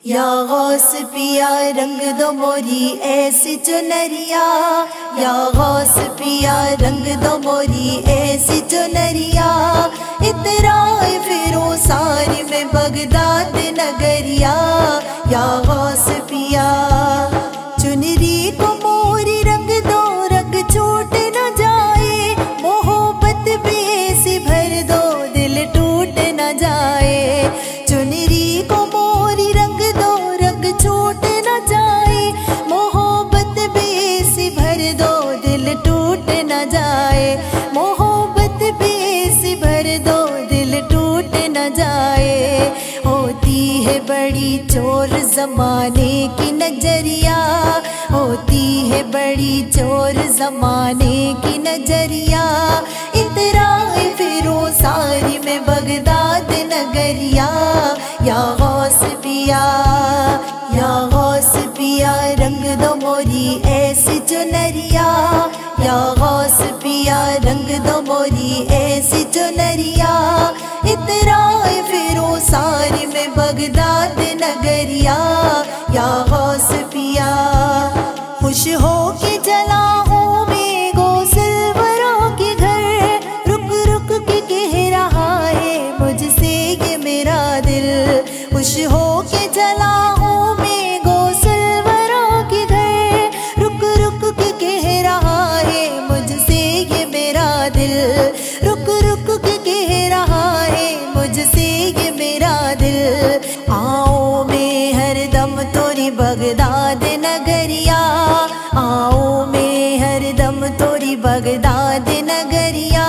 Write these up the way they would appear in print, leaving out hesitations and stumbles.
या गौस पिया रंग दो मोरी ऐसी चुनरिया, या गौस पिया रंग दो मोरी ऐसी चुनरिया। इतराए फिरो सारी में बगदाद नगरिया, या गौस पिया चुनरी को मोरी रंग दो, रंग छूट न जाए। मोहब्बत भी ऐसी भर दो, दिल टूट न जाए। चुनरी को मोरी रंग दो, रंग छूट न जाए। मोहब्बत भी ऐसी भर दो, दिल टूट न जाए। मोहब्बत भी ऐसी भर दो, दिल टूट न जाए। होती है बड़ी चोर जमाने की नजरिया, होती है बड़ी चोर जमाने की नजरिया। इतराए फिरो सारी में बगदाद नगरिया, या गौस पिया, या गौस पिया रंग दो मोरी ऐसी चुनरिया। या गौस पिया रंग दो मोरी ऐसी चुनरिया। इतराए फिरो सारी में बगदाद नगरिया, या गौस पिया खुश हो के जलाऊं मैं गो सिलवरों के घर। रुक रुक के कह रहा है मुझसे ये मेरा दिल। खुश हो के जलाऊं मैं गो सिलवरों के घर। रुक रुक के कह रहा है मुझसे ये मेरा दिल। रुक रुक के कह रहा है मुझसे ये मेरा दिल। आओ मैं हरदम तोरी बगदाद नगरिया, आओ मैं हरदम तोरी बगदाद नगरिया।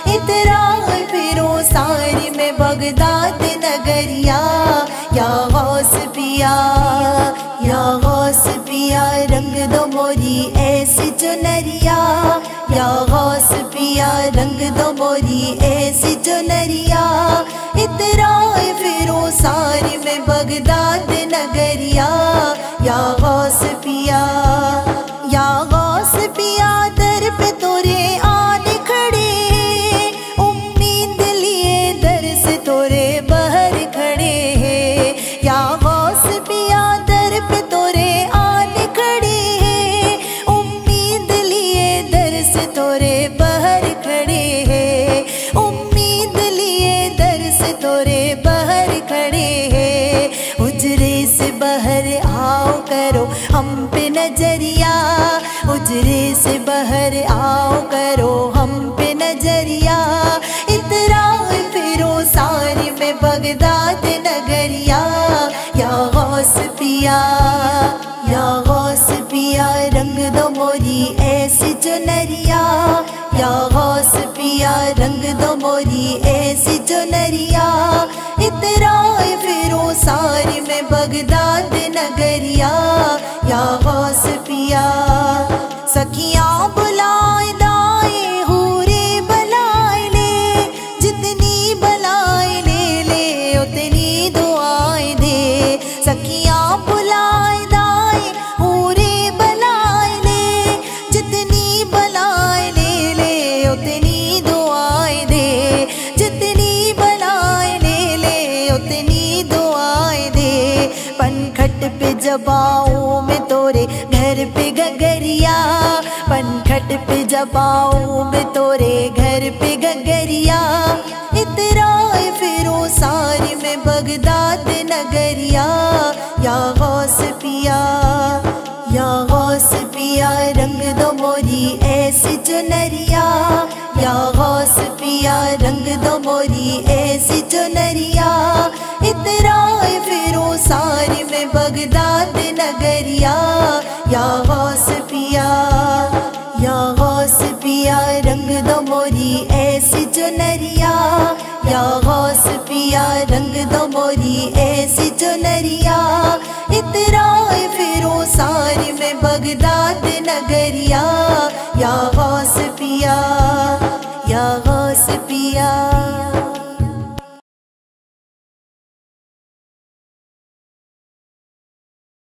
इतराए फिरो सारी में बगदाद नगरिया, या गौस पिया, या गौस पिया रंग दो मोरी ऐसी चुनरिया। या गौस पिया रंग दो मोरी ऐसी चुनरिया। इतराए फिरो सारी में बगदाद नगरिया, या गौस पिया, या गौस पिया दर पे तोरे आने खड़े। उम्मीद लिए दर से तोरे बाहर खड़े हैं। या गौस पिया दर पे तोरे आने खड़े हैं। उम्मीद लिए दर से तोरे बाहर खड़े हैं। उम्मीद लिए दर से तोरे बाहर खड़े हैं। उजरे से बाहर आओ करो हम पे नजरिया। उजरे से बाहर आओ करो हम पे नजरिया। इतराए फिरो सारी में बगदाद नगरिया, या गौस पिया, या गौस पिया रंग दो मोरी ऐसी चुनरिया। या गौस पिया रंग दो मोरी ऐसी चुनरिया। इतराए फिरो सारी में बगदाद नगरिया, या गौस पिया सखियाँ बुलाए दाए हूरे बलाए ले। जितनी बलाए ले ले उतनी दुआएं दे। सखियाँ बुलाए दाए हूरे बलाए ले। जितनी बलाए ले ले उतनी दुआएं दे। जितनी बलाए ले ले उतनी दुआएं दे। पनखट पे जब आऊं मैं तोरे घर पे गगरिया। पनखट पे जब आऊं मैं तोरे घर पे गगरिया। इतराए फिरो सारी में बगदाद नगरिया, या गौस पिया, या गौस पिया रंग दो मोरी ऐसी चुनरिया। या गौस पिया रंग दो मोरी ऐसी चुनरिया। इतराए फिरो सारी में बगदाद नगरिया, या गौस पिया, या गौस पिया रंग दो मोरी ऐसी चुनरिया। या गौस पिया रंग दो मोरी ऐसी चुनरिया। इतराए फिरो सारी में बगदाद नगरिया।